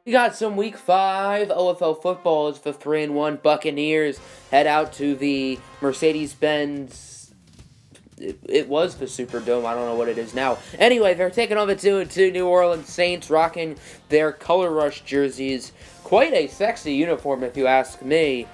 We got some Week 5 OFL football as the 3-1 Buccaneers head out to the Mercedes-Benz. It was the Superdome. I don't know what it is now. Anyway, they're taking on the 2-2 New Orleans Saints, rocking their Color Rush jerseys. Quite a sexy uniform, if you ask me.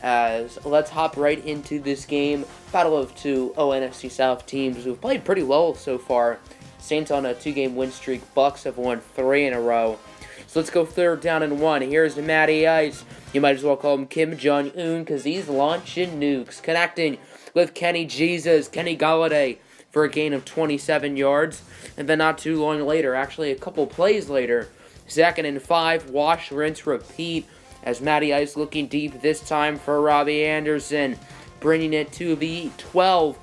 As let's hop right into this game. Battle of two NFC South teams who've played pretty well so far. Saints on a 2-game win streak. Bucs have won 3 in a row. So let's go 3rd down and 1. Here's Matty Ice. You might as well call him Kim Jong-un because he's launching nukes. Connecting with Kenny Galladay for a gain of 27 yards. And then not too long later, actually a couple plays later, 2nd and 5, wash, rinse, repeat. As Matty Ice looking deep this time for Robbie Anderson. Bringing it to the 12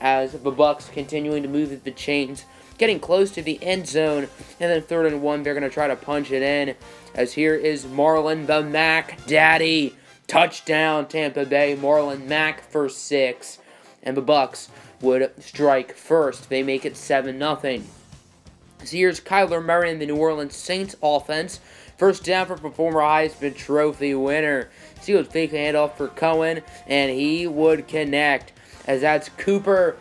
as the Bucs continuing to move the chains. Getting close to the end zone, and then 3rd and 1, they're going to try to punch it in, as here is Marlon the Mac Daddy. Touchdown, Tampa Bay. Marlon Mack for 6, and the Bucs would strike first. They make it 7-0. So here's Kyler Murray in the New Orleans Saints offense. 1st down for former Heisman Trophy winner. So he would fake the handoff for Cohen, and he would connect, as that's Cooper.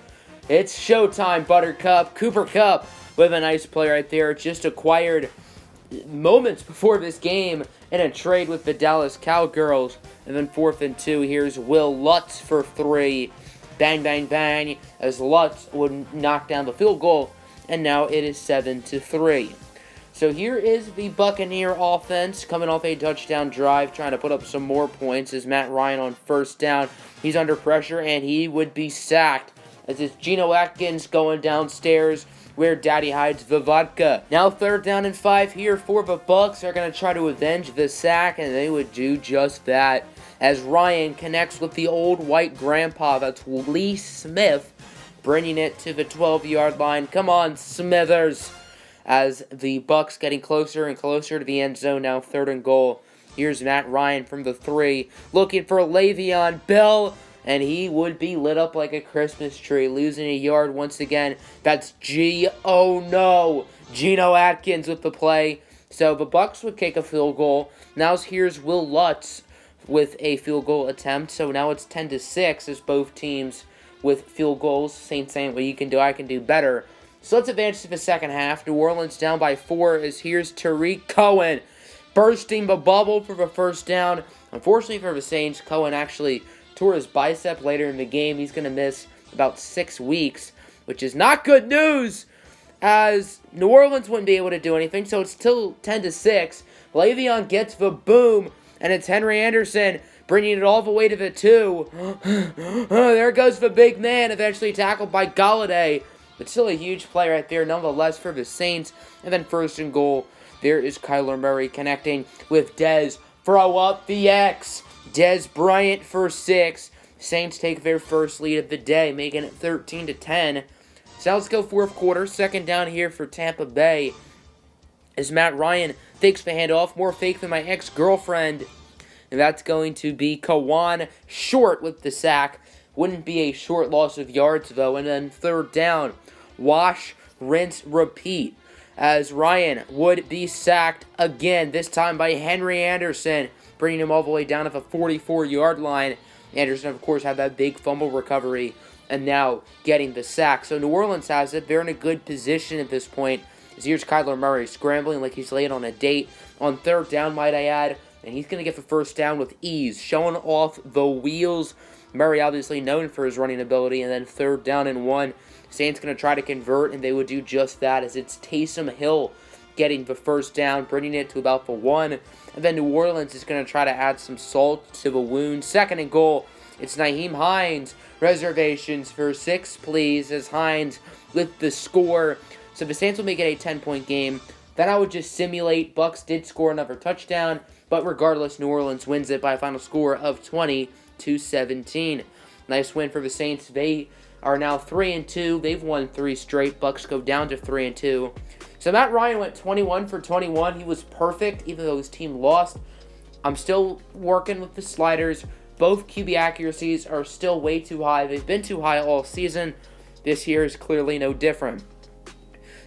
It's showtime, Butterkupp. Cooper Kupp with a nice play right there. Just acquired moments before this game in a trade with the Dallas Cowgirls. And then 4th and 2, here's Will Lutz for 3. Bang, bang, bang, as Lutz would knock down the field goal. And now it is 7-3. So here is the Buccaneer offense coming off a touchdown drive, trying to put up some more points as Matt Ryan on 1st down. He's under pressure, and he would be sacked. As it's Geno Atkins going downstairs where Daddy hides the vodka. Now 3rd down and 5 here for the Bucs. They're going to try to avenge the sack, and they would do just that. As Ryan connects with the old white grandpa, that's Lee Smith, bringing it to the 12-yard line. Come on, Smithers. As the Bucs getting closer and closer to the end zone, now 3rd and goal. Here's Matt Ryan from the 3, looking for Le'Veon Bell. And he would be lit up like a Christmas tree, losing a yard once again. That's Geno Atkins with the play. So the Bucs would kick a field goal. Now here's Will Lutz with a field goal attempt. So now it's 10-6 as both teams with field goals. Saints saying, well, you can do, I can do better. So let's advance to the second half. New Orleans down by 4 as here's Tariq Cohen bursting the bubble for the 1st down. Unfortunately for the Saints, Cohen actually tore his bicep later in the game. He's going to miss about 6 weeks, which is not good news, as New Orleans wouldn't be able to do anything, so it's still 10-6. Le'Veon gets the boom, and it's Henry Anderson bringing it all the way to the 2. There goes the big man, eventually tackled by Galladay, but still a huge play right there, nonetheless, for the Saints. And then 1st and goal, there is Kyler Murray connecting with Dez. Throw up the X. Dez Bryant for 6. Saints take their first lead of the day, making it 13-10. So let's go 4th quarter. 2nd down here for Tampa Bay. As Matt Ryan fakes the handoff. More fake than my ex-girlfriend. And that's going to be Kawan Short with the sack. Wouldn't be a short loss of yards, though. And then 3rd down. Wash, rinse, repeat. As Ryan would be sacked again. This time by Henry Anderson, bringing him all the way down to the 44-yard line. Anderson, of course, had that big fumble recovery and now getting the sack. So New Orleans has it. They're in a good position at this point. As here's Kyler Murray scrambling like he's late on a date. On 3rd down, might I add. And he's going to get the 1st down with ease, showing off the wheels. Murray obviously known for his running ability. And then 3rd down and 1. Saints going to try to convert, and they would do just that, as it's Taysom Hill getting the 1st down, bringing it to about the 1. And then New Orleans is going to try to add some salt to the wound. 2nd and goal, it's Nyheim Hines. Reservations for 6, please, as Hines with the score. So the Saints will make it a 10-point game. Then I would just simulate. Bucs did score another touchdown, but regardless, New Orleans wins it by a final score of 20-17. Nice win for the Saints. They are now 3-2. They've won 3 straight. Bucs go down to 3-2. So Matt Ryan went 21 for 21. He was perfect, even though his team lost. I'm still working with the sliders. Both QB accuracies are still way too high. They've been too high all season. This year is clearly no different.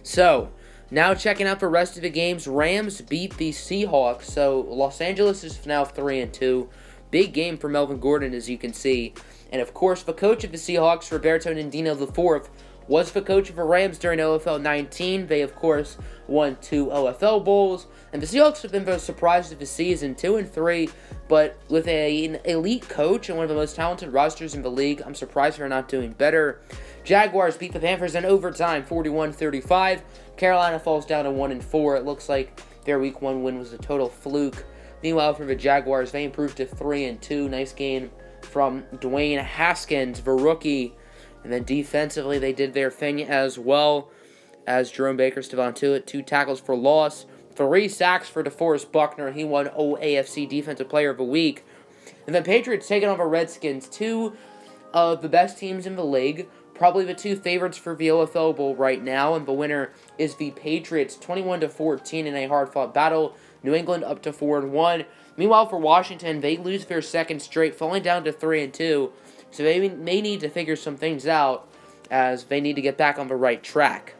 So Now checking out the rest of the games, Rams beat the Seahawks, so Los Angeles is now 3-2. Big game for Melvin Gordon, as you can see. And of course, the coach of the Seahawks, Roberto Nandino IV, was the coach of the Rams during OFL 19. They, of course, won 2 OFL Bowls. And the Seahawks have been the surprise of the season, 2-3. But with an elite coach and one of the most talented rosters in the league, I'm surprised they're not doing better. Jaguars beat the Panthers in overtime, 41-35. Carolina falls down to 1-4. It looks like their Week 1 win was a total fluke. Meanwhile, for the Jaguars, they improved to 3-2. Nice game from Dwayne Haskins, the rookie. And then defensively, they did their thing as well, as Jerome Baker stood on to it. 2 tackles for loss, 3 sacks for DeForest Buckner. He won OAFC Defensive Player of the Week. And then Patriots taking on the Redskins, 2 of the best teams in the league. Probably the 2 favorites for the OFL Bowl right now, and the winner is the Patriots, 21-14 in a hard-fought battle. New England up to 4-1. Meanwhile, for Washington, they lose their second straight, falling down to 3-2. So they may need to figure some things out, as they need to get back on the right track.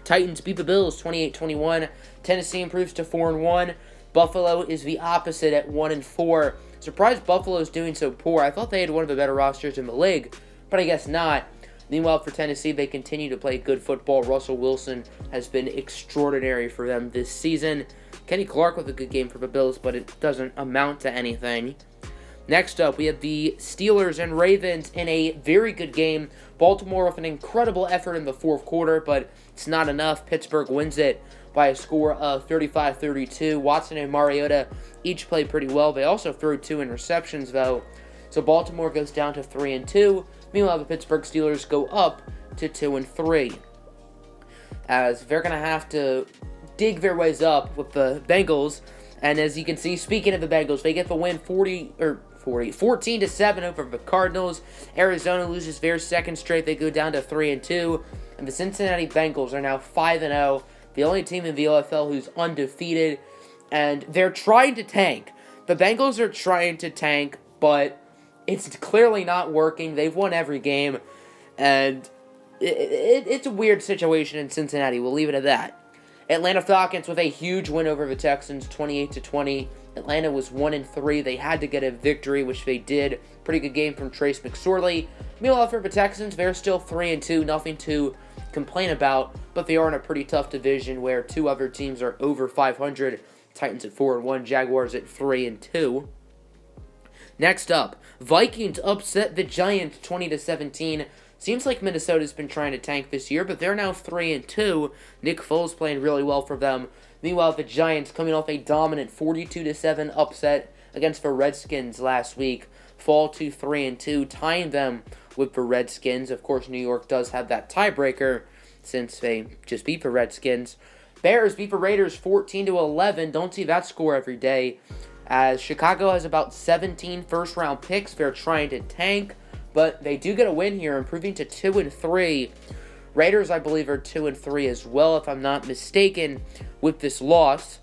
Titans beat the Bills 28-21. Tennessee improves to 4-1. Buffalo is the opposite at 1-4. Surprised Buffalo's doing so poor. I thought they had one of the better rosters in the league, but I guess not. Meanwhile, for Tennessee, they continue to play good football. Russell Wilson has been extraordinary for them this season. Kenny Clark with a good game for the Bills, but it doesn't amount to anything. Next up, we have the Steelers and Ravens in a very good game. Baltimore with an incredible effort in the fourth quarter, but it's not enough. Pittsburgh wins it by a score of 35-32. Watson and Mariota each played pretty well. They also threw 2 interceptions, though. So Baltimore goes down to 3-2. Meanwhile, the Pittsburgh Steelers go up to 2-3. As they're going to have to dig their ways up with the Bengals. And as you can see, speaking of the Bengals, they get the win 14-7 over the Cardinals. Arizona loses their second straight. They go down to 3-2. And the Cincinnati Bengals are now 5-0. The only team in the OFL who's undefeated. And they're trying to tank. The Bengals are trying to tank, but it's clearly not working. They've won every game. And it's a weird situation in Cincinnati. We'll leave it at that. Atlanta Falcons with a huge win over the Texans, 28-20. Atlanta was 1-3. They had to get a victory, which they did. Pretty good game from Trace McSorley. Meanwhile, for the Texans, they're still 3-2. Nothing to complain about, but they are in a pretty tough division where 2 other teams are over 500. Titans at 4-1, Jaguars at 3-2. Next up, Vikings upset the Giants 20-17. Seems like Minnesota's been trying to tank this year, but they're now 3-2. Nick Foles playing really well for them. Meanwhile, the Giants coming off a dominant 42-7 upset against the Redskins last week, fall to 3-2, tying them with the Redskins. Of course, New York does have that tiebreaker since they just beat the Redskins. Bears beat the Raiders 14-11. Don't see that score every day. As Chicago has about 17 first-round picks, they're trying to tank. But they do get a win here, improving to 2-3. Raiders, I believe, are 2-3 as well, if I'm not mistaken, with this loss.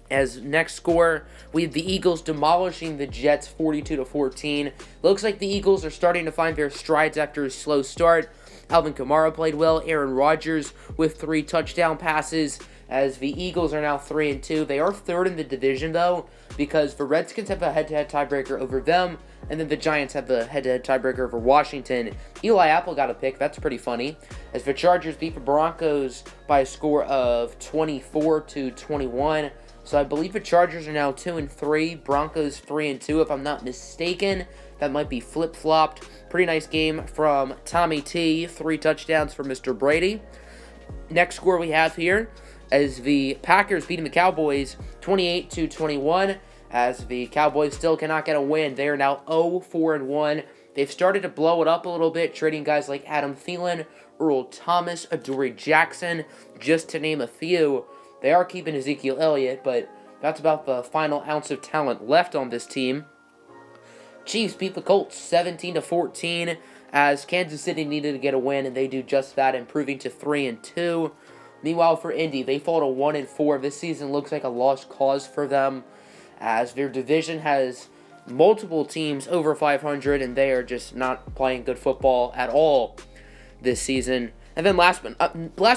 As next score, we have the Eagles demolishing the Jets 42-14. Looks like the Eagles are starting to find their strides after a slow start. Alvin Kamara played well. Aaron Rodgers with 3 touchdown passes. As the Eagles are now 3-2. They are third in the division, though, because the Redskins have a head-to-head tiebreaker over them, and then the Giants have the head-to-head tiebreaker over Washington. Eli Apple got a pick. That's pretty funny. As the Chargers beat the Broncos by a score of 24-21. So I believe the Chargers are now 2-3. Broncos 3-2, if I'm not mistaken. That might be flip-flopped. Pretty nice game from Tommy T. 3 touchdowns for Mr. Brady. Next score we have here as the Packers beating the Cowboys 28-21, as the Cowboys still cannot get a win. They are now 0-4-1. They've started to blow it up a little bit, trading guys like Adam Thielen, Earl Thomas, Adoree Jackson, just to name a few. They are keeping Ezekiel Elliott, but that's about the final ounce of talent left on this team. Chiefs beat the Colts 17-14, as Kansas City needed to get a win, and they do just that, improving to 3-2. Meanwhile, for Indy, they fall to 1-4. This season looks like a lost cause for them, as their division has multiple teams over 500, and they are just not playing good football at all this season. And then last but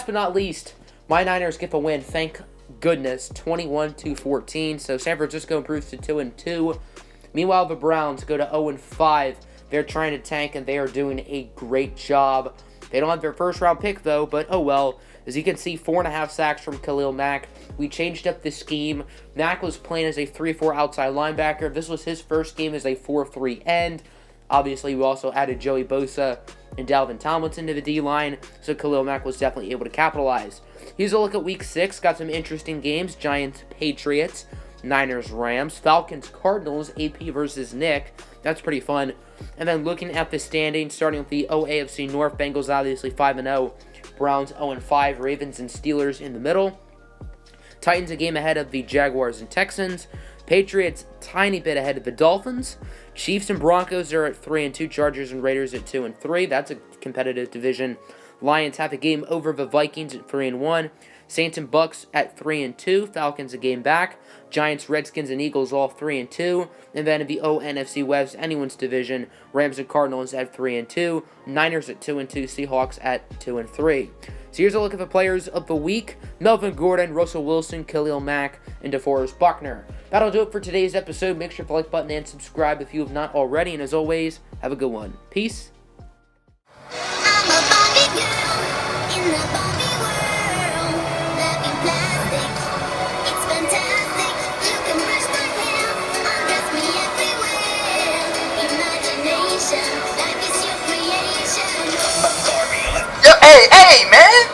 not least, My Niners get the win, thank goodness, 21-14. So San Francisco improves to 2-2. Meanwhile, the Browns go to 0-5. They're trying to tank, and they are doing a great job. They don't have their first-round pick, though, but oh well. As you can see, 4.5 sacks from Khalil Mack. We changed up the scheme. Mack was playing as a 3-4 outside linebacker. This was his first game as a 4-3 end. Obviously, we also added Joey Bosa and Dalvin Tomlinson to the D-line, so Khalil Mack was definitely able to capitalize. Here's a look at Week 6. Got some interesting games. Giants-Patriots, Niners-Rams, Falcons-Cardinals, AP versus Nick. That's pretty fun. And then looking at the standings, starting with the OAFC North, Bengals obviously 5-0, Browns 0-5, Ravens and Steelers in the middle. Titans a game ahead of the Jaguars and Texans. Patriots tiny bit ahead of the Dolphins. Chiefs and Broncos are at 3-2, Chargers and Raiders at 2-3. That's a competitive division. Lions have a game over the Vikings at 3-1. Saints and Bucks at 3-2. Falcons a game back. Giants, Redskins, and Eagles all 3-2. And then in the NFC West, anyone's division, Rams and Cardinals at 3-2. Niners at 2-2. Seahawks at 2-3. So here's a look at the players of the week. Melvin Gordon, Russell Wilson, Khalil Mack, and DeForest Buckner. That'll do it for today's episode. Make sure to like button and subscribe if you have not already. And as always, have a good one. Peace. I'm a Barbie girl in the Barbie world. Loving plastic, it's fantastic. You can brush my hair, undress me everywhere. Imagination, life is your creation. Yo, hey, man!